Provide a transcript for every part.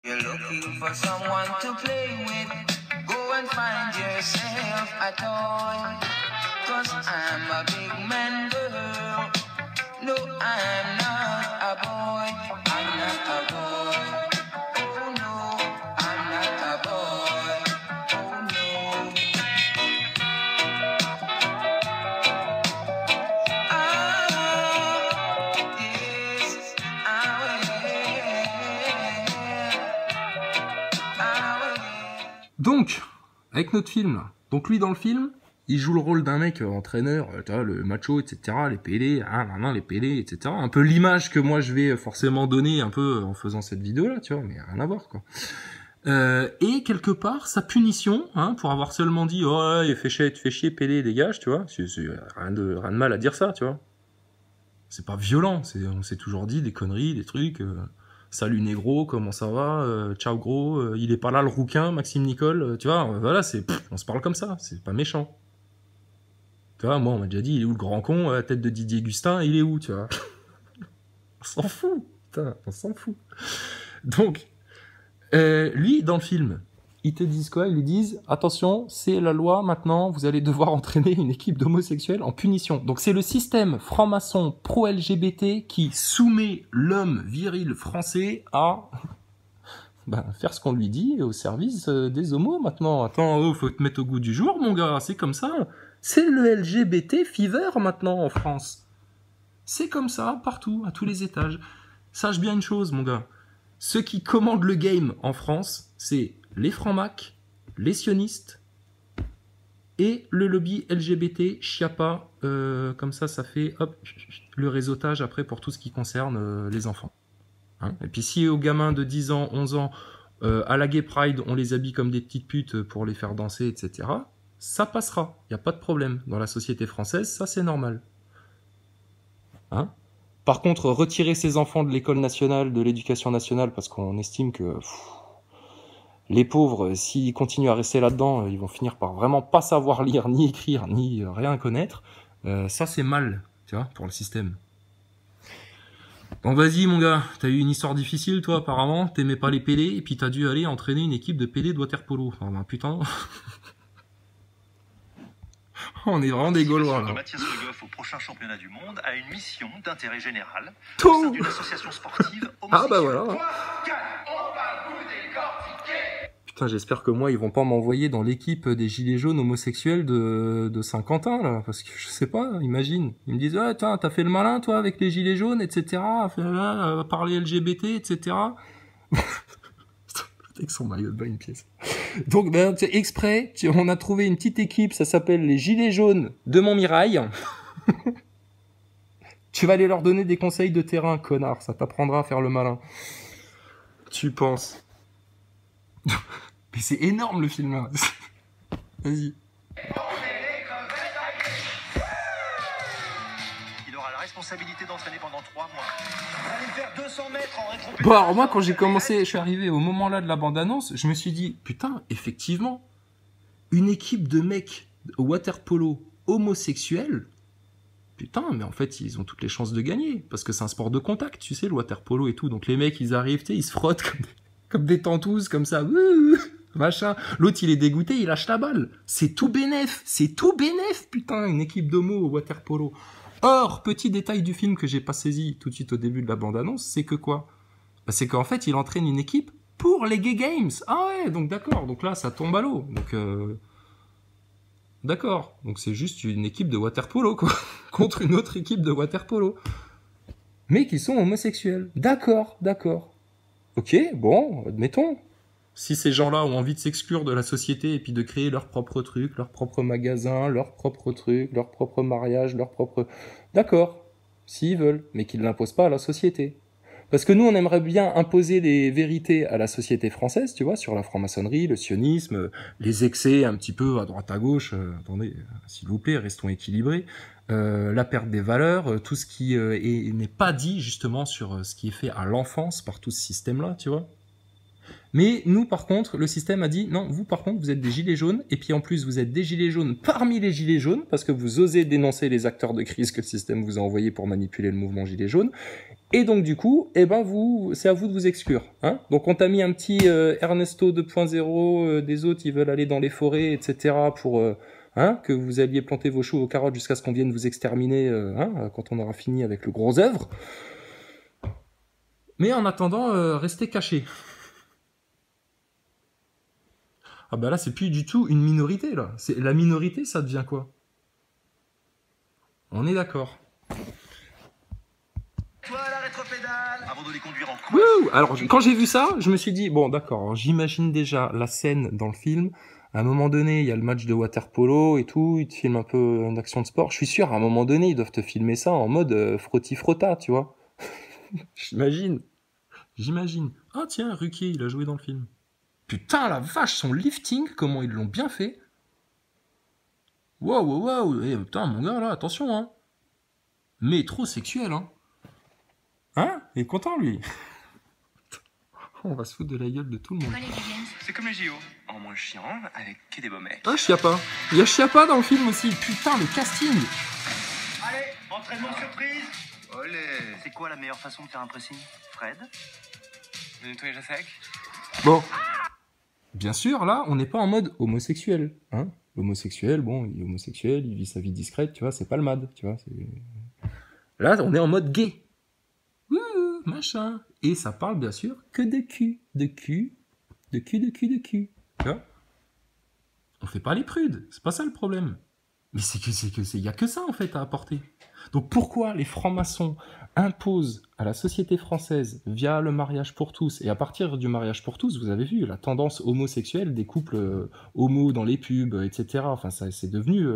You're looking for someone to play with. Go and find yourself a toy. 'Cause I'm a big man girl. No, I'm not a boy. I'm not a boy. Oh no, I'm not a boy. Oh no. Ah, yes, I will. Donc, avec notre film, là. Donc lui dans le film, il joue le rôle d'un mec entraîneur, tu vois, le macho, etc., les PD, les PD, etc. Un peu l'image que moi je vais forcément donner un peu en faisant cette vidéo-là, tu vois, mais rien à voir, quoi. Et quelque part, sa punition, pour avoir seulement dit, oh, ouais, il fait chier, PD, dégage, tu vois, c'est rien de mal à dire ça, tu vois. C'est pas violent, on s'est toujours dit des conneries, des trucs, salut négro, comment ça va, ciao gros, il est pas là le rouquin, Maxime Nicole, tu vois, voilà, on se parle comme ça, c'est pas méchant. Tu vois, moi on m'a déjà dit, il est où le grand con, la tête de Didier Gustin, il est où, tu vois. On s'en fout, putain, on s'en fout. Donc, lui, dans le film, ils te disent quoi? Ils lui disent, attention, c'est la loi maintenant, vous allez devoir entraîner une équipe d'homosexuels en punition. Donc c'est le système franc-maçon pro-LGBT qui soumet l'homme viril français à faire ce qu'on lui dit au service des homos maintenant. Attends, faut te mettre au goût du jour, mon gars, c'est comme ça. C'est le LGBT fever maintenant en France. C'est comme ça partout, à tous les étages. Sache bien une chose, mon gars. Ceux qui commandent le game en France, c'est les francs-macs, les sionistes et le lobby LGBT Chiappa. Comme ça fait hop, le réseautage après pour tout ce qui concerne les enfants. Et puis si aux gamins de 10 ans, 11 ans, à la Gay Pride, on les habille comme des petites putes pour les faire danser, etc., ça passera. Il n'y a pas de problème. Dans la société française, ça c'est normal. Par contre, retirer ces enfants de l'école nationale, de l'éducation nationale, parce qu'on estime que les pauvres, s'ils continuent à rester là-dedans, ils vont finir par vraiment pas savoir lire, ni écrire, ni rien connaître. Ça, c'est mal, tu vois, pour le système. Bon, vas-y, mon gars, t'as eu une histoire difficile, toi, apparemment. T'aimais pas les PD, et puis t'as dû aller entraîner une équipe de PD de water-polo. Enfin, putain... On est vraiment des Gaulois, là. Mathias Le Goff au prochain championnat du monde a une mission d'intérêt général Tout. au sein d'une association sportive homosexuelle. Ah bah voilà. Putain, j'espère que moi, ils vont pas m'envoyer dans l'équipe des gilets jaunes homosexuels de Saint-Quentin, là, parce que je sais pas, imagine. Ils me disent, ouais, t'as fait le malin, toi, avec les gilets jaunes, etc., parler LGBT, etc. Avec son maillot de bain, une pièce. Donc, exprès, on a trouvé une petite équipe, ça s'appelle les Gilets jaunes de Montmirail. Tu vas aller leur donner des conseils de terrain, connard, ça t'apprendra à faire le malin. Tu penses. Mais c'est énorme le film là. Vas-y. Il aura la responsabilité d'entraîner pendant 3 mois. Allez faire 200 mètres en rétropédalage. Bon, alors moi, quand j'ai commencé, je suis arrivé au moment là de la bande-annonce, je me suis dit, putain, effectivement, une équipe de mecs au water-polo homosexuels, putain, mais en fait, ils ont toutes les chances de gagner, parce que c'est un sport de contact, tu sais, le water-polo et tout, donc les mecs, ils arrivent, tu sais, ils se frottent comme des tentouses, comme ça, machin. L'autre, il est dégoûté, il lâche la balle. C'est tout bénef, putain, une équipe d'homo au water-polo. Or, petit détail du film que j'ai pas saisi tout de suite au début de la bande-annonce, c'est que quoi ? C'est qu'en fait, il entraîne une équipe pour les Gay Games. Ah ouais, donc d'accord. Donc là, ça tombe à l'eau. Donc, d'accord. Donc c'est juste une équipe de water-polo, quoi. Contre une autre équipe de water-polo. Mais qui sont homosexuels. D'accord. Ok, bon, admettons. Si ces gens-là ont envie de s'exclure de la société et puis de créer leur propre truc, leur propre magasin, leur propre truc, leur propre mariage, leur propre... D'accord, s'ils veulent, mais qu'ils ne l'imposent pas à la société. Parce que nous, on aimerait bien imposer les vérités à la société française, tu vois, sur la franc-maçonnerie, le sionisme, les excès un petit peu à droite à gauche. Attendez, s'il vous plaît, restons équilibrés. La perte des valeurs, tout ce qui n'est pas dit justement sur ce qui est fait à l'enfance par tout ce système-là, tu vois. Mais nous, par contre, le système a dit, non, vous, par contre, vous êtes des gilets jaunes, et puis en plus, vous êtes des gilets jaunes parmi les gilets jaunes, parce que vous osez dénoncer les acteurs de crise que le système vous a envoyés pour manipuler le mouvement gilets jaunes. Et donc, du coup, eh ben, c'est à vous de vous exclure, hein. Donc, on t'a mis un petit Ernesto 2.0, des autres, ils veulent aller dans les forêts, etc., pour, que vous alliez planter vos choux aux carottes jusqu'à ce qu'on vienne vous exterminer, quand on aura fini avec le gros œuvre. Mais en attendant, restez cachés. Ah bah là, c'est plus du tout une minorité, là. La minorité, ça devient quoi? On est d'accord. Toi, la rétropédale. Avant de les conduire en course. Wouh! Alors, quand j'ai vu ça, je me suis dit, bon, d'accord, j'imagine déjà la scène dans le film. À un moment donné, il y a le match de water-polo et tout, ils te filment un peu une action de sport. Je suis sûr, à un moment donné, ils doivent te filmer ça en mode frotti-frotta, tu vois. J'imagine. Ah tiens, Ruquier, il a joué dans le film. Putain, la vache, son lifting, comment ils l'ont bien fait. Wow, eh, putain, mon gars, là, attention, hein. Mais trop sexuel, hein. Hein? Il est content, lui. On va se foutre de la gueule de tout le monde. C'est comme les JO, en moins chiant, avec que des beaux mecs. Ah, Chiappa. Il y a Chiappa dans le film aussi. Putain, le casting. Allez, entraînement surprise. Olé. C'est quoi la meilleure façon de faire un pressing, Fred? Le nettoyage à sec. Bon. Bien sûr, là, on n'est pas en mode homosexuel, hein. L'homosexuel, bon, il est homosexuel, il vit sa vie discrète, tu vois, c'est pas le mad, tu vois. Là, on est en mode gay. Ouh, machin. Et ça parle, bien sûr, que de cul. De cul. Tu vois. On fait pas les prudes, c'est pas ça le problème. Mais il y a que ça, en fait, à apporter. Donc pourquoi les francs-maçons imposent à la société française, via le mariage pour tous, et à partir du mariage pour tous, vous avez vu la tendance homosexuelle des couples homo dans les pubs, etc. Enfin, ça, c'est devenu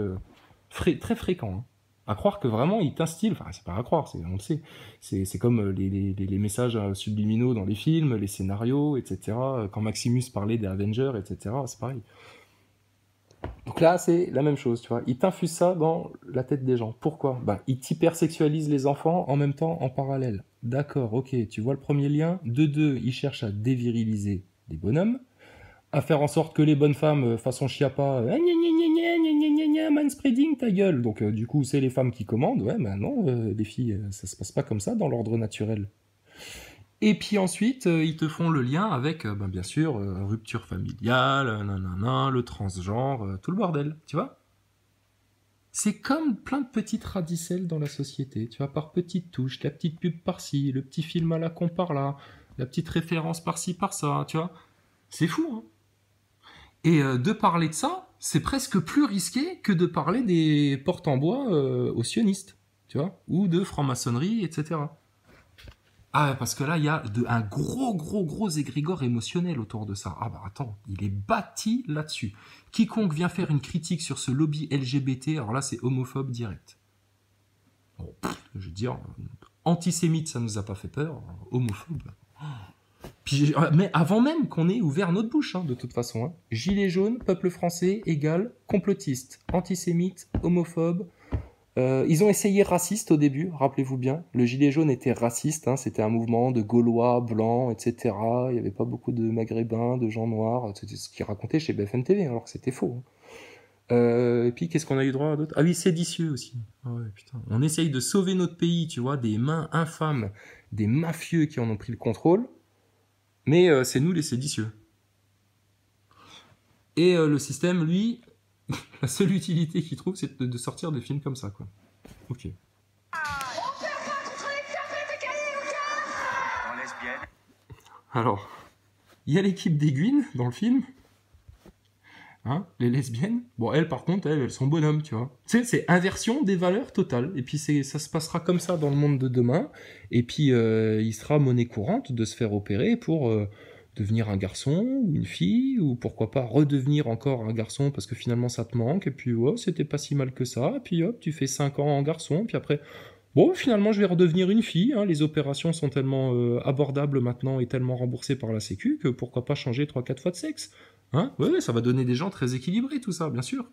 très fréquent. Hein. À croire que vraiment, ils t'instillent, enfin, c'est pas à croire, on le sait. C'est comme les messages subliminaux dans les films, les scénarios, etc. Quand Maximus parlait des Avengers, etc., c'est pareil. Donc là, c'est la même chose, tu vois. Ils t'infusent ça dans la tête des gens. Pourquoi? Bah, ils hypersexualisent les enfants en même temps, en parallèle. D'accord, ok, tu vois le premier lien. De deux, ils cherchent à déviriliser les bonhommes, à faire en sorte que les bonnes femmes, façon Chiappa, manspreading, ta gueule. Donc du coup, c'est les femmes qui commandent. Ouais, ben non, les filles, ça se passe pas comme ça dans l'ordre naturel. Et puis ensuite, ils te font le lien avec, bien sûr, rupture familiale, le transgenre, tout le bordel, tu vois. C'est comme plein de petites radicelles dans la société, tu vois, par petites touches, la petite pub par-ci, le petit film à la con par-là, la petite référence par-ci, par-ça, tu vois. C'est fou, hein. Et de parler de ça, c'est presque plus risqué que de parler des portes en bois aux sionistes, tu vois, ou de franc-maçonnerie, etc. Ah, parce que là, il y a un gros égrégore émotionnel autour de ça. Ah bah attends, il est bâti là-dessus. Quiconque vient faire une critique sur ce lobby LGBT, alors là, c'est homophobe direct. Bon, je veux dire, antisémite, ça nous a pas fait peur. Homophobe. Puis, mais avant même qu'on ait ouvert notre bouche, hein, de toute façon. Hein. Gilet jaune, peuple français, égal, complotiste, antisémite, homophobe. Ils ont essayé raciste au début, rappelez-vous bien. Le gilet jaune était raciste, hein, c'était un mouvement de Gaulois, blancs, etc. Il n'y avait pas beaucoup de Maghrébins, de gens noirs. C'était ce qu'ils racontaient chez BFM TV, alors que c'était faux. Hein. Et puis, qu'est-ce qu'on a eu droit à d'autres? Ah oui, séditieux aussi. Ah ouais, putain. On essaye de sauver notre pays, tu vois, des mains infâmes, des mafieux qui en ont pris le contrôle. Mais c'est nous les séditieux. Et le système, lui... La seule utilité qu'il trouve, c'est de sortir des films comme ça, quoi. Ok. Alors, il y a l'équipe d'Aiguine dans le film. Hein, les lesbiennes. Bon, elles, par contre, elles sont bonhommes, tu vois. Tu sais, c'est inversion des valeurs totales. Et puis, ça se passera comme ça dans le monde de demain. Et puis, il sera monnaie courante de se faire opérer pour... devenir un garçon ou une fille, ou pourquoi pas redevenir encore un garçon parce que finalement ça te manque, et puis oh, c'était pas si mal que ça, et puis hop, tu fais 5 ans en garçon, puis après, bon, finalement je vais redevenir une fille, hein, les opérations sont tellement abordables maintenant et tellement remboursées par la sécu que pourquoi pas changer 3-4 fois de sexe, hein, ouais, ça va donner des gens très équilibrés tout ça, bien sûr.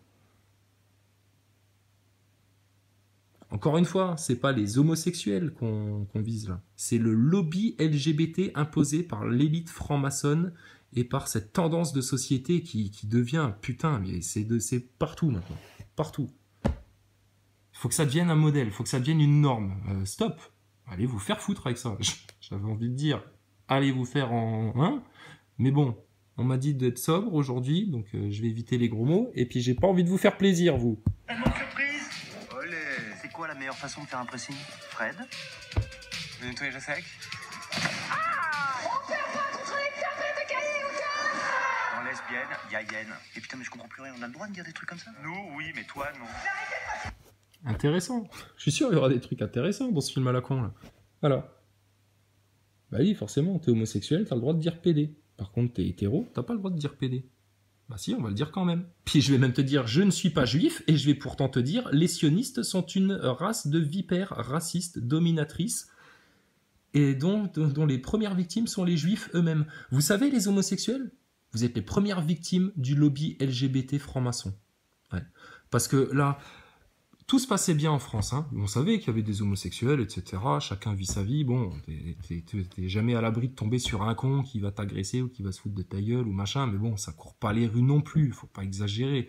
Encore une fois, c'est pas les homosexuels qu'on vise là. C'est le lobby LGBT imposé par l'élite franc-maçonne et par cette tendance de société qui devient, putain, mais c'est partout maintenant, partout. Il faut que ça devienne un modèle, il faut que ça devienne une norme. Stop, allez vous faire foutre avec ça. J'avais envie de dire, allez vous faire en... mais bon, on m'a dit d'être sobre aujourd'hui, donc je vais éviter les gros mots, et puis j'ai pas envie de vous faire plaisir, vous. Tellement de surprise. Olé. C'est quoi la meilleure façon de faire un pressing, Fred? Le nettoyage à sec. Dans lesbienne, il y a yen. Et putain, mais je comprends plus rien. On a le droit de dire des trucs comme ça? Nous, oui, mais toi, non. Intéressant. Je suis sûr qu'il y aura des trucs intéressants dans ce film à la con, là. Voilà. Bah oui, forcément, t'es homosexuel, t'as le droit de dire PD. Par contre, t'es hétéro, t'as pas le droit de dire PD. Bah si, on va le dire quand même. Puis je vais même te dire, je ne suis pas juif, et je vais pourtant te dire, les sionistes sont une race de vipères racistes, dominatrices, et dont les premières victimes sont les juifs eux-mêmes. Vous savez, les homosexuels, vous êtes les premières victimes du lobby LGBT franc-maçon. Ouais. Parce que là, tout se passait bien en France. Hein. On savait qu'il y avait des homosexuels, etc. Chacun vit sa vie. Bon, t'es jamais à l'abri de tomber sur un con qui va t'agresser ou qui va se foutre de ta gueule ou machin. Mais bon, ça court pas les rues non plus. Faut pas exagérer.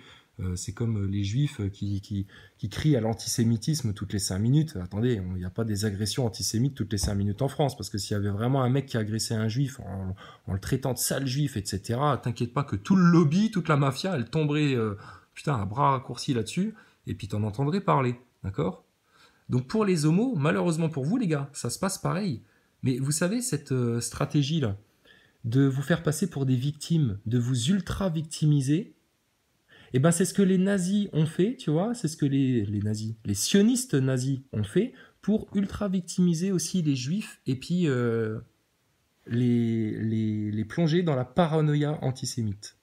C'est comme les juifs qui crient à l'antisémitisme toutes les 5 minutes. Attendez, il n'y a pas des agressions antisémites toutes les 5 minutes en France. Parce que s'il y avait vraiment un mec qui agressait un juif en le traitant de sale juif, etc., t'inquiète pas que tout le lobby, toute la mafia, elle tomberait à bras raccourcis là-dessus. Et puis t'en entendrais parler, d'accord? Donc pour les homos, malheureusement pour vous les gars, ça se passe pareil. Mais vous savez, cette stratégie-là, de vous faire passer pour des victimes, de vous ultra-victimiser, eh ben c'est ce que les nazis ont fait, tu vois, c'est ce que les sionistes nazis ont fait pour ultra-victimiser aussi les juifs et puis les plonger dans la paranoïa antisémite.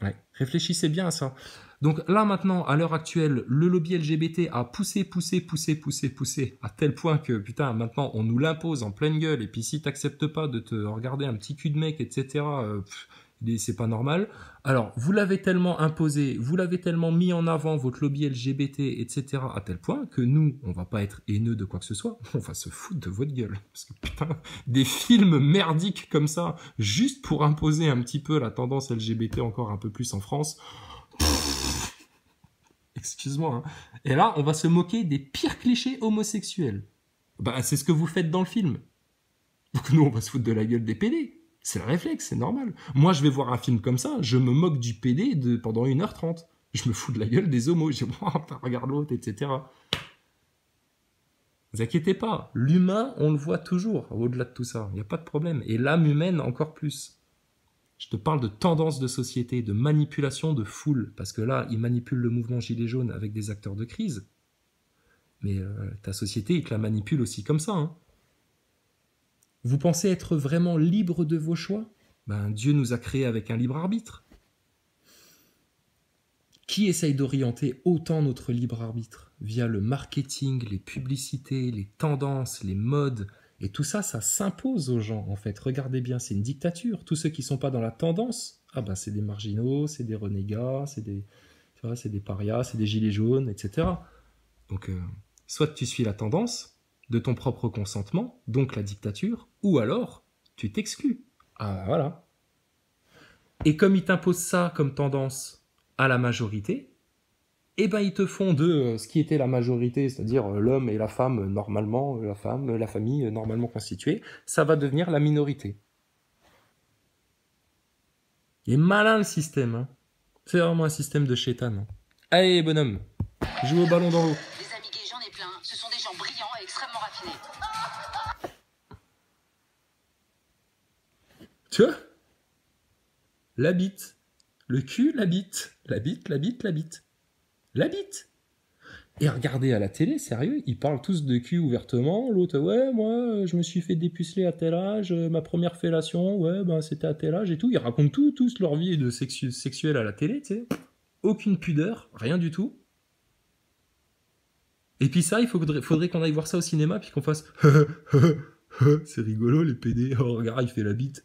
Ouais, réfléchissez bien à ça. Donc là maintenant, à l'heure actuelle, le lobby LGBT a poussé, à tel point que putain, maintenant on nous l'impose en pleine gueule, et puis si t'acceptes pas de te regarder un petit cul de mec, etc., c'est pas normal. Alors, vous l'avez tellement imposé, vous l'avez tellement mis en avant, votre lobby LGBT, etc., à tel point que nous, on va pas être haineux de quoi que ce soit, on va se foutre de votre gueule. Parce que putain, des films merdiques comme ça, juste pour imposer un petit peu la tendance LGBT encore un peu plus en France... Excuse-moi. Hein. Et là, on va se moquer des pires clichés homosexuels. Bah, c'est ce que vous faites dans le film. Donc nous, on va se foutre de la gueule des PD. C'est le réflexe, c'est normal. Moi, je vais voir un film comme ça, je me moque du PD pendant 1h30. Je me fous de la gueule des homos. Je dis, oh, regarde l'autre, etc. Vous inquiétez pas. L'humain, on le voit toujours au-delà de tout ça. Il n'y a pas de problème. Et l'âme humaine, encore plus. Je te parle de tendance de société, de manipulation de foule, parce que là, ils manipulent le mouvement Gilets jaunes avec des acteurs de crise. Mais ta société, ils te la manipulent aussi comme ça. Hein. Vous pensez être vraiment libre de vos choix? Ben, Dieu nous a créés avec un libre arbitre. Qui essaye d'orienter autant notre libre arbitre? Via le marketing, les publicités, les tendances, les modes... Et tout ça, ça s'impose aux gens, en fait. Regardez bien, c'est une dictature. Tous ceux qui sont pas dans la tendance, ah ben c'est des marginaux, c'est des renégats, c'est des parias, c'est des gilets jaunes, etc. Donc, soit tu suis la tendance de ton propre consentement, donc la dictature, ou alors tu t'exclus. Ah voilà. Et comme ils t'imposent ça comme tendance à la majorité, eh ben ils te font de ce qui était la majorité, c'est-à-dire l'homme et la femme normalement, la famille normalement constituée, ça va devenir la minorité. Il est malin le système, hein. C'est vraiment un système de chétan. Hein. Allez bonhomme, joue au ballon dans l'eau. Les amis gays, j'en ai plein, ce sont des gens brillants et extrêmement raffinés. Tu vois? La bite. Le cul, la bite. La bite. La bite. Et regardez à la télé, sérieux, ils parlent tous de cul ouvertement. L'autre, ouais, moi, je me suis fait dépuceler à tel âge, ma première fellation, ouais, ben c'était à tel âge et tout. Ils racontent tous leur vie de sexuelle à la télé, tu sais. Aucune pudeur, rien du tout. Et puis ça, il faudrait qu'on aille voir ça au cinéma, puis qu'on fasse c'est rigolo les PD, oh regarde, il fait la bite.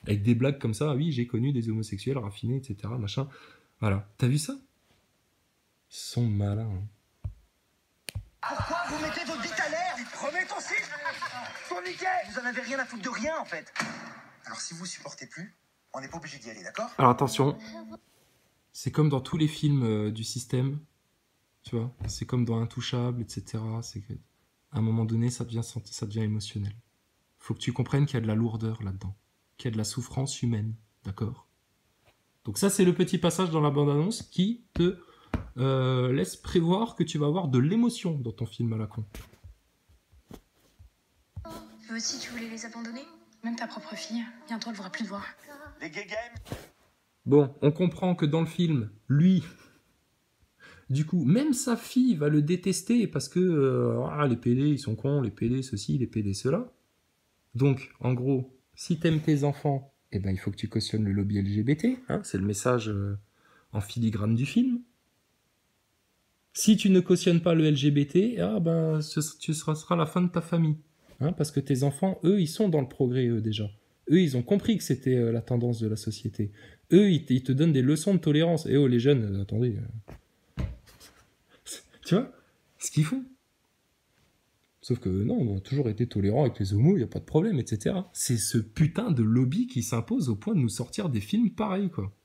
Avec des blagues comme ça, oui, j'ai connu des homosexuels raffinés, etc. Machin. Voilà, t'as vu ça? Ils sont malins. Hein. Pourquoi vous mettez votre bite à l'air? Remets ton slip. Ton niquet. Vous en avez rien à foutre de rien, en fait. Alors si vous supportez plus, on n'est pas obligé d'y aller, d'accord? Alors attention, c'est comme dans tous les films du système, tu vois, c'est comme dans Intouchable, etc. C'est qu'à un moment donné, ça devient émotionnel. Faut que tu comprennes qu'il y a de la lourdeur là-dedans, qu'il y a de la souffrance humaine, d'accord? Donc ça, c'est le petit passage dans la bande-annonce qui te laisse prévoir que tu vas avoir de l'émotion dans ton film à la con. Toi aussi, tu voulais les abandonner? Même ta propre fille, bientôt elle ne voudra plus te voir. Les gay games. Bon, on comprend que dans le film, lui, du coup, même sa fille va le détester parce que les PD, ils sont cons, les PD ceci, les PD cela. Donc, en gros, si t'aimes tes enfants, eh ben, il faut que tu cautionnes le lobby LGBT, hein, c'est le message en filigrane du film. Si tu ne cautionnes pas le LGBT, ce sera la fin de ta famille. Hein, parce que tes enfants, eux, ils sont dans le progrès, eux, déjà. Eux, ils ont compris que c'était la tendance de la société. Eux, ils te donnent des leçons de tolérance. Et oh, les jeunes, attendez. Tu vois ce qu'ils font. Sauf que non, on a toujours été tolérants avec les homos, il n'y a pas de problème, etc. C'est ce putain de lobby qui s'impose au point de nous sortir des films pareils, quoi.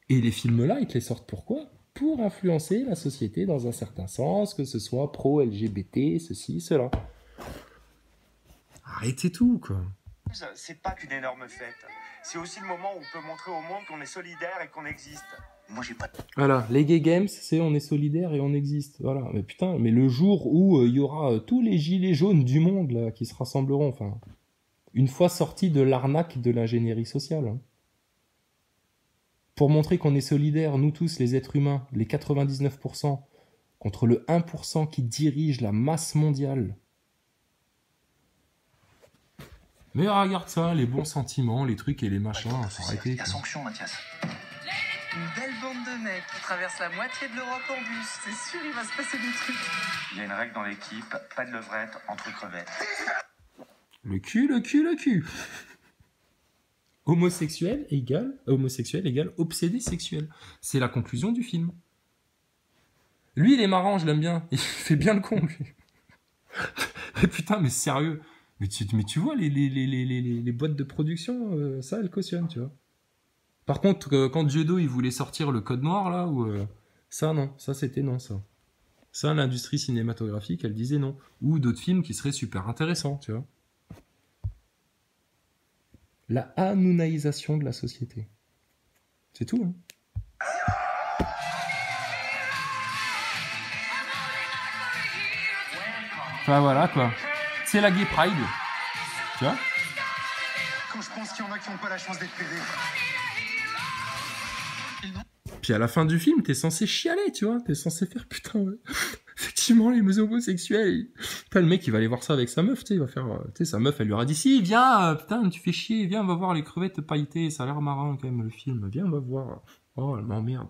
Et les films-là, ils te les sortent pourquoi ? Pour influencer la société dans un certain sens, que ce soit pro-LGBT, ceci, cela. Arrêtez tout, quoi. C'est pas qu'une énorme fête. C'est aussi le moment où on peut montrer au monde qu'on est solidaire et qu'on existe. Moi, j'ai pas... Voilà, les gay games, c'est on est solidaires et on existe. Voilà, mais putain, mais le jour où il y aura tous les gilets jaunes du monde là, qui se rassembleront, enfin, une fois sortis de l'arnaque de l'ingénierie sociale, hein, pour montrer qu'on est solidaires, nous tous, les êtres humains, les 99%, contre le 1% qui dirige la masse mondiale. Mais regarde ça, les bons sentiments, les trucs et les machins, faut arrêter. Il y a sanction, Mathias. Une belle bande de mecs qui traversent la moitié de l'Europe en bus. C'est sûr, il va se passer des trucs. Il y a une règle dans l'équipe, pas de levrette entre crevettes. Le cul, le cul, le cul. Homosexuel égale obsédé sexuel. C'est la conclusion du film. Lui, il est marrant, je l'aime bien. Il fait bien le con, lui. Mais putain, mais sérieux. Mais tu vois, les boîtes de production, ça, elles cautionnent, tu vois. Par contre, quand Dieudo, il voulait sortir le code noir, là, ça, non. Ça, c'était non, ça. Ça, l'industrie cinématographique, elle disait non. Ou d'autres films qui seraient super intéressants, tu vois. La hanounaïsation de la société. C'est tout, hein. Enfin, voilà, quoi. C'est la Gay Pride. Tu vois ? Quand je pense qu'il y en a qui n'ont pas la chance d'être PD. Puis à la fin du film, t'es censé chialer, tu vois. T'es censé faire, putain, ouais. Effectivement, les homosexuels. Putain, le mec, il va aller voir ça avec sa meuf, tu sais. Il va faire, tu sais, sa meuf, elle lui aura dit, si, viens, putain, tu fais chier, viens, on va voir les crevettes pailletées. Ça a l'air marrant, quand même, le film. Viens, on va voir. Oh, elle m'emmerde.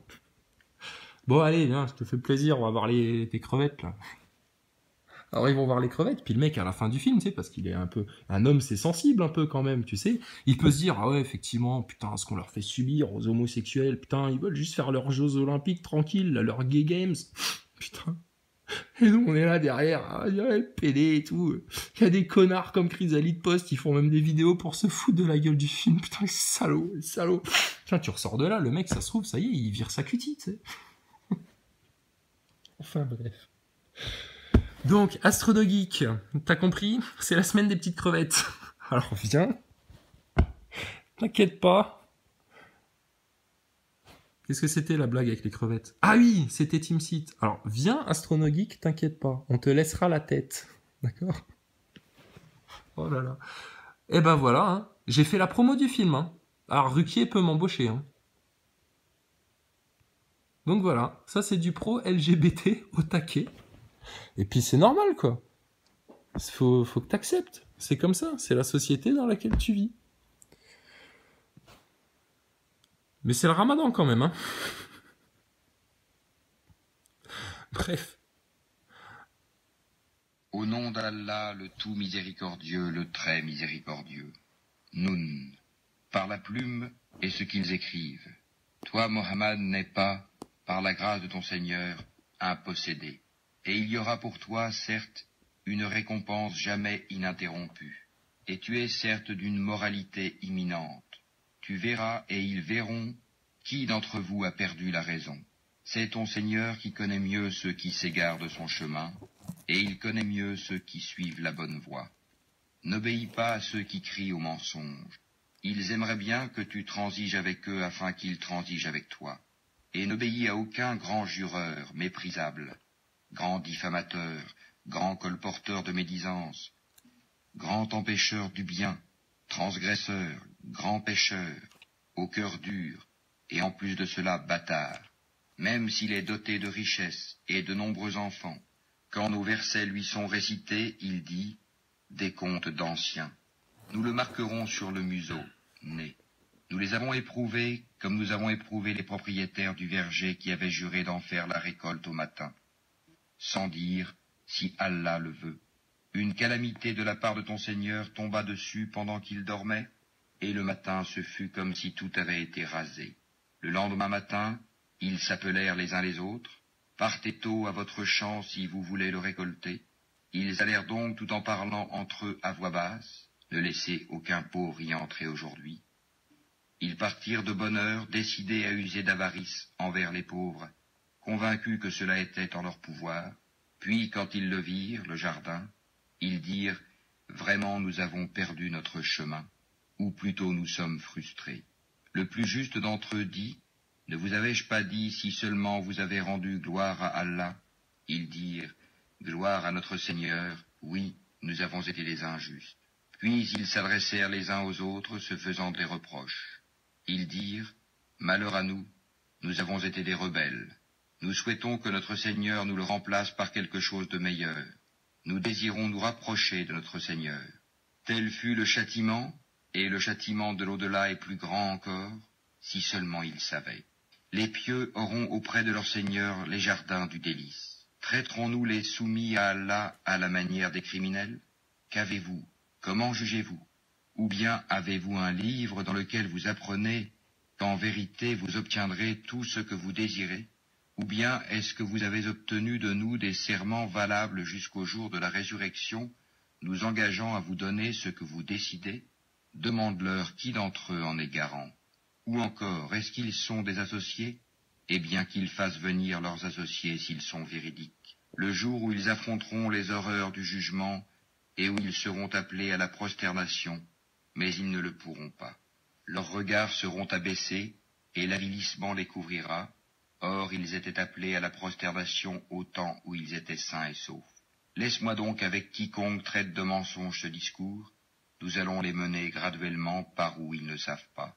Bon, allez, viens, je te fais plaisir, on va voir tes crevettes, là. Alors ils vont voir les crevettes, puis le mec à la fin du film, tu sais, parce qu'il est un peu... Un homme, c'est sensible un peu quand même, tu sais. Il peut se dire, ah ouais, effectivement, putain, ce qu'on leur fait subir aux homosexuels, putain, ils veulent juste faire leurs Jeux Olympiques tranquilles, leurs Gay Games. Putain. Et nous, on est là derrière, ah, ouais, PD et tout. Il y a des connards comme Chrysalide Post, ils font même des vidéos pour se foutre de la gueule du film. Putain, les salauds, les salauds. Putain, tu ressors de là, le mec, ça se trouve, ça y est, il vire sa cutie, tu sais. Enfin, bref. Donc, Astro Geek, t'as compris ? C'est la semaine des petites crevettes. Alors, viens. T'inquiète pas. Qu'est-ce que c'était la blague avec les crevettes ? Ah oui, c'était Team Seat. Alors, viens, Astro Geek, t'inquiète pas. On te laissera la tête. D'accord ? Oh là là. Et ben voilà, hein. J'ai fait la promo du film. Hein. Alors, Ruquier peut m'embaucher. Hein. Donc voilà, ça c'est du pro LGBT au taquet. Et puis c'est normal, quoi. Faut que t'acceptes. C'est comme ça. C'est la société dans laquelle tu vis. Mais c'est le ramadan quand même, hein. Bref. Au nom d'Allah, le tout miséricordieux, le très miséricordieux. Noun. Par la plume et ce qu'ils écrivent. Toi, Mohammed, n'es pas, par la grâce de ton Seigneur, un possédé. Et il y aura pour toi, certes, une récompense jamais ininterrompue. et tu es certes d'une moralité imminente. Tu verras et ils verront qui d'entre vous a perdu la raison. C'est ton Seigneur qui connaît mieux ceux qui s'égarent de son chemin, et il connaît mieux ceux qui suivent la bonne voie. N'obéis pas à ceux qui crient au mensonge. Ils aimeraient bien que tu transiges avec eux afin qu'ils transigent avec toi. Et n'obéis à aucun grand jureur méprisable, grand diffamateur, grand colporteur de médisance, grand empêcheur du bien, transgresseur, grand pécheur, au cœur dur, et en plus de cela bâtard, même s'il est doté de richesses et de nombreux enfants. Quand nos versets lui sont récités, il dit « Des contes d'anciens ». Nous le marquerons sur le museau, nez. Nous les avons éprouvés comme nous avons éprouvé les propriétaires du verger qui avaient juré d'en faire la récolte au matin. Sans dire « Si Allah le veut ». Une calamité de la part de ton Seigneur tomba dessus pendant qu'il dormait, et le matin ce fut comme si tout avait été rasé. Le lendemain matin, ils s'appelèrent les uns les autres, « Partez tôt à votre champ si vous voulez le récolter ». Ils allèrent donc tout en parlant entre eux à voix basse, « Ne laissez aucun pauvre y entrer aujourd'hui ». Ils partirent de bonne heure, décidés à user d'avarice envers les pauvres, convaincus que cela était en leur pouvoir. Puis, quand ils le virent, le jardin, ils dirent « Vraiment nous avons perdu notre chemin, ou plutôt nous sommes frustrés ». Le plus juste d'entre eux dit « Ne vous avais-je pas dit si seulement vous avez rendu gloire à Allah ?» Ils dirent « Gloire à notre Seigneur, oui, nous avons été les injustes. » Puis ils s'adressèrent les uns aux autres, se faisant des reproches. Ils dirent « Malheur à nous, nous avons été des rebelles. Nous souhaitons que notre Seigneur nous le remplace par quelque chose de meilleur. Nous désirons nous rapprocher de notre Seigneur. Tel fut le châtiment, et le châtiment de l'au-delà est plus grand encore, si seulement ils savaient. Les pieux auront auprès de leur Seigneur les jardins du délice. Traiterons-nous les soumis à Allah à la manière des criminels? Qu'avez-vous? Comment jugez-vous? Ou bien avez-vous un livre dans lequel vous apprenez qu'en vérité vous obtiendrez tout ce que vous désirez? Ou bien est-ce que vous avez obtenu de nous des serments valables jusqu'au jour de la résurrection, nous engageant à vous donner ce que vous décidez? Demande-leur qui d'entre eux en est garant. Ou encore, est-ce qu'ils sont des associés? Eh bien qu'ils fassent venir leurs associés s'ils sont véridiques. Le jour où ils affronteront les horreurs du jugement et où ils seront appelés à la prosternation, mais ils ne le pourront pas. Leurs regards seront abaissés et l'avilissement les couvrira. Or, ils étaient appelés à la prosternation au temps où ils étaient sains et saufs. Laisse-moi donc avec quiconque traite de mensonge ce discours. Nous allons les mener graduellement par où ils ne savent pas.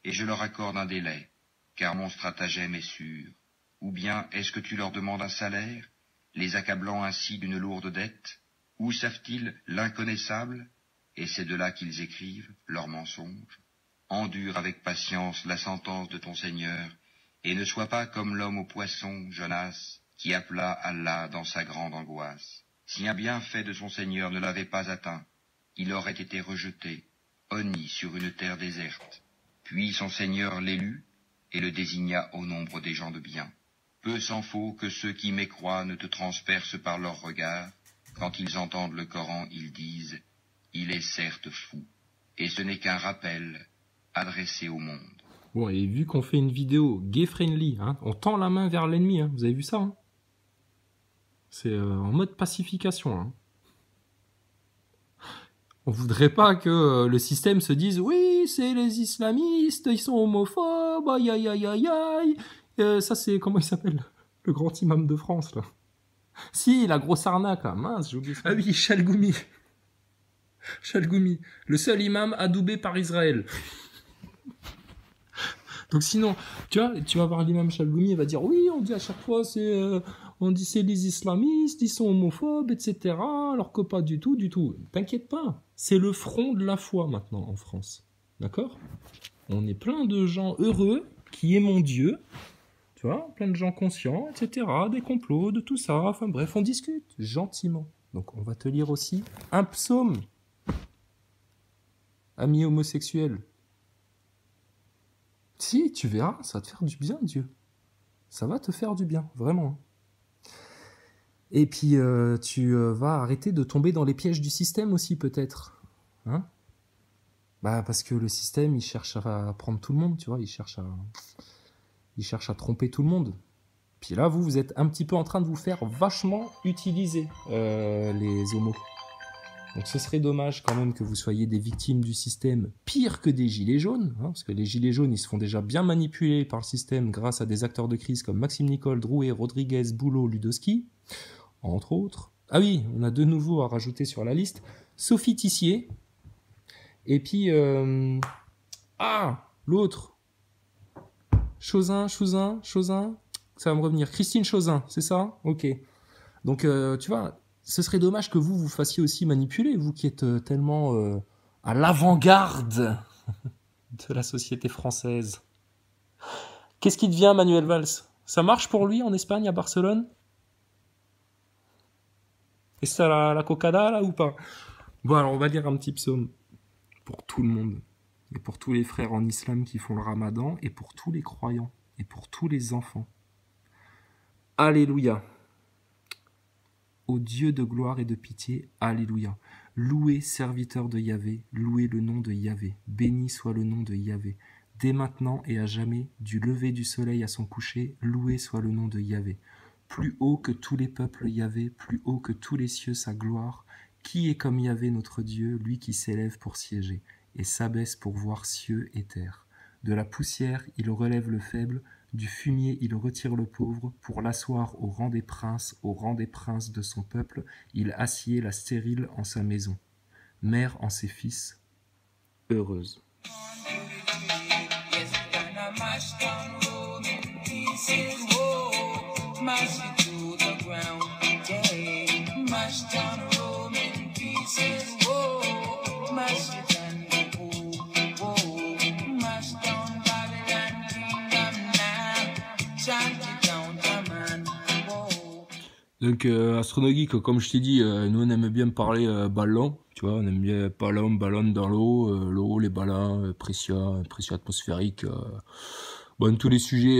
Et je leur accorde un délai, car mon stratagème est sûr. Ou bien est-ce que tu leur demandes un salaire, les accablant ainsi d'une lourde dette? Où savent-ils l'inconnaissable? Et c'est de là qu'ils écrivent leurs mensonges. Endure avec patience la sentence de ton Seigneur, et ne sois pas comme l'homme au poisson, Jonas, qui appela Allah dans sa grande angoisse. Si un bienfait de son Seigneur ne l'avait pas atteint, il aurait été rejeté, honni sur une terre déserte. Puis son Seigneur l'élut et le désigna au nombre des gens de bien. Peu s'en faut que ceux qui mécroient ne te transpercent par leurs regards. Quand ils entendent le Coran, ils disent « Il est certes fou ». Et ce n'est qu'un rappel adressé au monde. Bon, et vu qu'on fait une vidéo gay-friendly, hein, on tend la main vers l'ennemi, hein, vous avez vu ça, hein? C'est en mode pacification. Hein. On voudrait pas que le système se dise « Oui, c'est les islamistes, ils sont homophobes, aïe aïe aïe aïe aïe ». Ça c'est, comment il s'appelle? Le grand imam de France, là. Si, la grosse arnaque, là. Mince, j'ai oublié ça. Ah oui, Chalgoumi. Chalgoumi. Le seul imam adoubé par Israël. Donc sinon, tu vois, tu vas voir l'imam Chalgoumi, il va dire « Oui, on dit à chaque fois, on dit c'est les islamistes, ils sont homophobes, etc. » Alors que pas du tout, du tout. T'inquiète pas, c'est le front de la foi maintenant en France. D'accord? On est plein de gens heureux qui aiment Dieu, tu vois, plein de gens conscients, etc. Des complots, de tout ça. Enfin bref, on discute gentiment. Donc on va te lire aussi un psaume. Amis homosexuels. Si, tu verras, ça va te faire du bien, Dieu. Ça va te faire du bien, vraiment. Et puis, tu vas arrêter de tomber dans les pièges du système aussi, peut-être. Hein? Bah parce que le système, il cherche à prendre tout le monde, tu vois, il cherche à tromper tout le monde. Puis là, vous êtes un petit peu en train de vous faire vachement utiliser, les homos. Donc ce serait dommage quand même que vous soyez des victimes du système pire que des gilets jaunes, hein, parce que les gilets jaunes, ils se font déjà bien manipuler par le système grâce à des acteurs de crise comme Maxime Nicole, Drouet, Rodriguez, Boulot, Ludowski, entre autres. Ah oui, on a de nouveau à rajouter sur la liste Sophie Tissier, et puis, l'autre, Chauzin, ça va me revenir, Christine Chauzin, c'est ça? Ok. Donc, tu vois, ce serait dommage que vous fassiez aussi manipuler, vous qui êtes tellement à l'avant-garde de la société française. Qu'est-ce qui devient Manuel Valls? Ça marche pour lui en Espagne, à Barcelone? Et ça la cocada, là, ou pas? Bon, alors, on va lire un petit psaume pour tout le monde, et pour tous les frères en islam qui font le ramadan, et pour tous les croyants, et pour tous les enfants. Alléluia. Ô Dieu de gloire et de pitié, Alléluia. Louez, serviteur de Yahvé, louez le nom de Yahvé. Béni soit le nom de Yahvé. Dès maintenant et à jamais, du lever du soleil à son coucher, loué soit le nom de Yahvé. Plus haut que tous les peuples Yahvé, plus haut que tous les cieux sa gloire. Qui est comme Yahvé notre Dieu, lui qui s'élève pour siéger, et s'abaisse pour voir cieux et terre. De la poussière il relève le faible, du fumier il retire le pauvre, pour l'asseoir au rang des princes de son peuple, il assied la stérile en sa maison. Mère en ses fils, heureuse. Donc Astronogeek, comme je t'ai dit, nous on aime bien parler ballon, tu vois, on aime bien ballon dans l'eau, l'eau, les ballons, pression atmosphérique, bon, tous les sujets,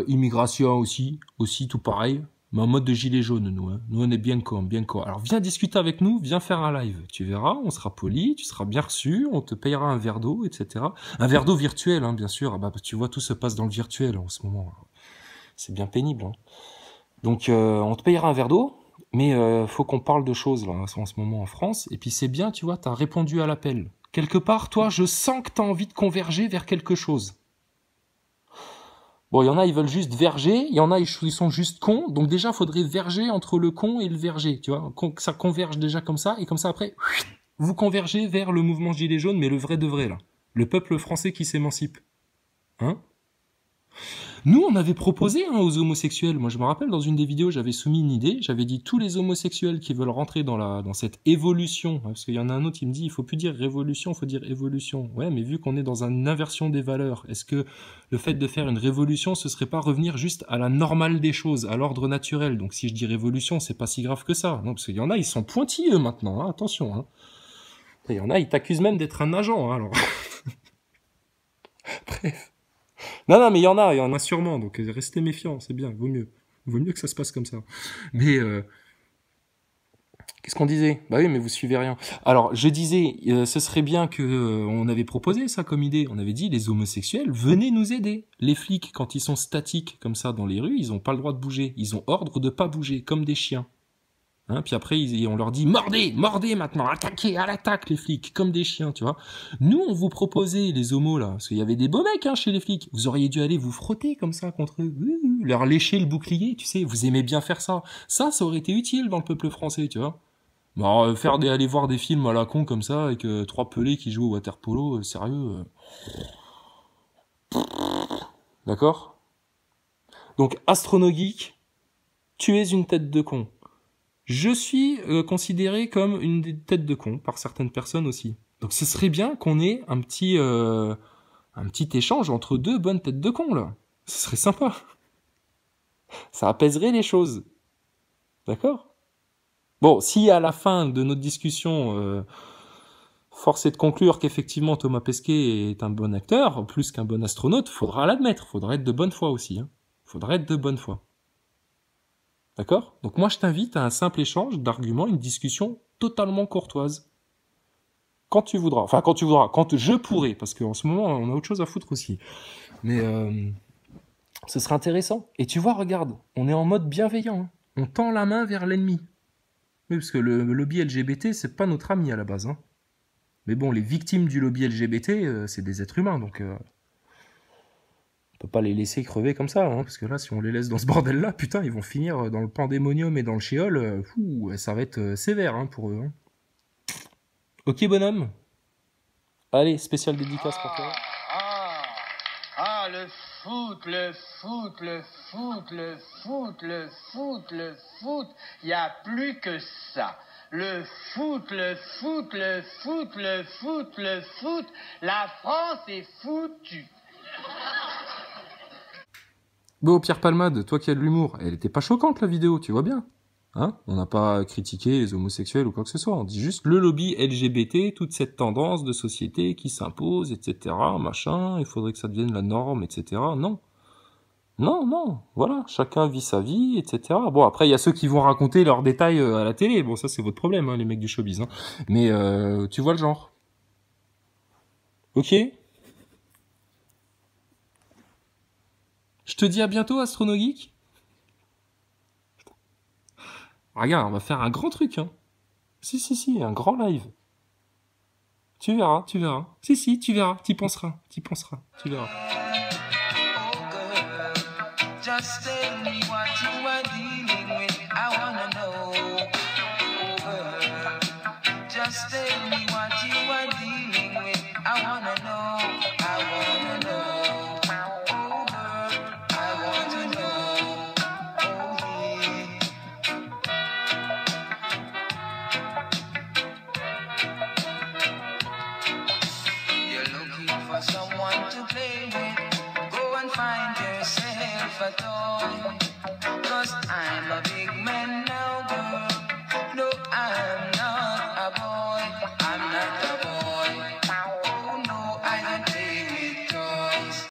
immigration aussi tout pareil, mais en mode de gilet jaune nous, hein. Nous on est bien con. Alors viens discuter avec nous, viens faire un live, tu verras, on sera poli, tu seras bien reçu, on te payera un verre d'eau, etc. Un verre d'eau virtuel, hein, bien sûr, bah tu vois, tout se passe dans le virtuel en ce moment, c'est bien pénible, hein. Donc on te payera un verre d'eau, mais faut qu'on parle de choses là en ce moment en France. Et puis c'est bien, tu vois, t'as répondu à l'appel. Quelque part, toi, je sens que t'as envie de converger vers quelque chose. Bon, il y en a, ils veulent juste verger, il y en a, ils sont juste cons. Donc déjà, faudrait verger entre le con et le verger, tu vois, que ça converge déjà comme ça, et comme ça après, vous convergez vers le mouvement gilet jaune, mais le vrai de vrai là, le peuple français qui s'émancipe, hein. Nous, on avait proposé aux homosexuels, moi je me rappelle dans une des vidéos, j'avais soumis une idée, j'avais dit tous les homosexuels qui veulent rentrer dans cette évolution, parce qu'il y en a un autre qui me dit, il faut plus dire révolution, il faut dire évolution. Ouais, mais vu qu'on est dans une inversion des valeurs, est-ce que le fait de faire une révolution, ce serait pas revenir juste à la normale des choses, à l'ordre naturel? Donc si je dis révolution, c'est pas si grave que ça, non, parce qu'il y en a, ils sont pointilleux maintenant, hein, attention. Hein. Il y en a, ils t'accusent même d'être un agent, hein, alors. Bref. Non, mais il y en a sûrement, donc restez méfiants, c'est bien, vaut mieux que ça se passe comme ça. Mais, qu'est-ce qu'on disait? Bah oui, mais vous suivez rien. Alors, je disais, ce serait bien que, on avait proposé ça comme idée, on avait dit, les homosexuels, venez nous aider. Les flics, quand ils sont statiques, comme ça, dans les rues, ils ont pas le droit de bouger, ils ont ordre de pas bouger, comme des chiens. Hein, puis après, on leur dit, mordez maintenant, attaquez, à l'attaque les flics, comme des chiens, tu vois. Nous, on vous proposait, les homos, là, parce qu'il y avait des beaux mecs, hein, chez les flics. Vous auriez dû aller vous frotter comme ça contre eux, leur lécher le bouclier, tu sais, vous aimez bien faire ça. Ça aurait été utile dans le peuple français, tu vois. Bah, aller voir des films à la con comme ça, avec 3 pelés qui jouent au water-polo, sérieux. D'accord? Donc, Astronogeek, tu es une tête de con. Je suis considéré comme une tête de con par certaines personnes aussi. Donc ce serait bien qu'on ait un petit échange entre deux bonnes têtes de con là. Ce serait sympa. Ça apaiserait les choses. D'accord? Bon, si à la fin de notre discussion, force est de conclure qu'effectivement Thomas Pesquet est un bon acteur, plus qu'un bon astronaute, faudra l'admettre. Faudra être de bonne foi aussi. Hein. Faudra être de bonne foi. D'accord? Donc moi je t'invite à un simple échange d'arguments, une discussion totalement courtoise. quand tu voudras. Enfin, quand tu voudras, quand je pourrai, parce qu'en ce moment, on a autre chose à foutre aussi. Mais ce serait intéressant. Et tu vois, regarde, on est en mode bienveillant. Hein. On tend la main vers l'ennemi. Oui, parce que le lobby LGBT, c'est pas notre ami à la base. Hein. Mais bon, les victimes du lobby LGBT, c'est des êtres humains, donc on peut pas les laisser crever comme ça, hein, parce que là, si on les laisse dans ce bordel-là, putain, ils vont finir dans le pandémonium et dans le shéol. Ça va être sévère hein, pour eux. Hein. Ok, bonhomme. Allez, spécial dédicace pour toi. Le foot, le foot, le foot, le foot, le foot, le foot, il n'y a plus que ça. Le foot, le foot, le foot, le foot, le foot, la France est foutue. Bon, Pierre Palmade, toi qui as de l'humour, elle était pas choquante la vidéo, tu vois bien. Hein, on n'a pas critiqué les homosexuels ou quoi que ce soit, on dit juste le lobby LGBT, toute cette tendance de société qui s'impose, etc., machin, il faudrait que ça devienne la norme, etc. Non. Non, voilà, chacun vit sa vie, etc. Bon, après, il y a ceux qui vont raconter leurs détails à la télé, bon, ça c'est votre problème, hein, les mecs du showbiz, hein. Mais tu vois le genre. Ok ? Je te dis à bientôt, Astronogeek. Regarde, on va faire un grand truc, hein. Si, un grand live. Tu verras. Si, tu verras, t'y penseras, tu verras. Just tell me what you are dealing with. I wanna know. Oh, girl. Just tell me what you are dealing with. I wanna know. I wanna know. Oh, girl. I want to know. Oh, yeah. You're looking for someone to play with. Go and find yourself a toy, 'cause I'm a big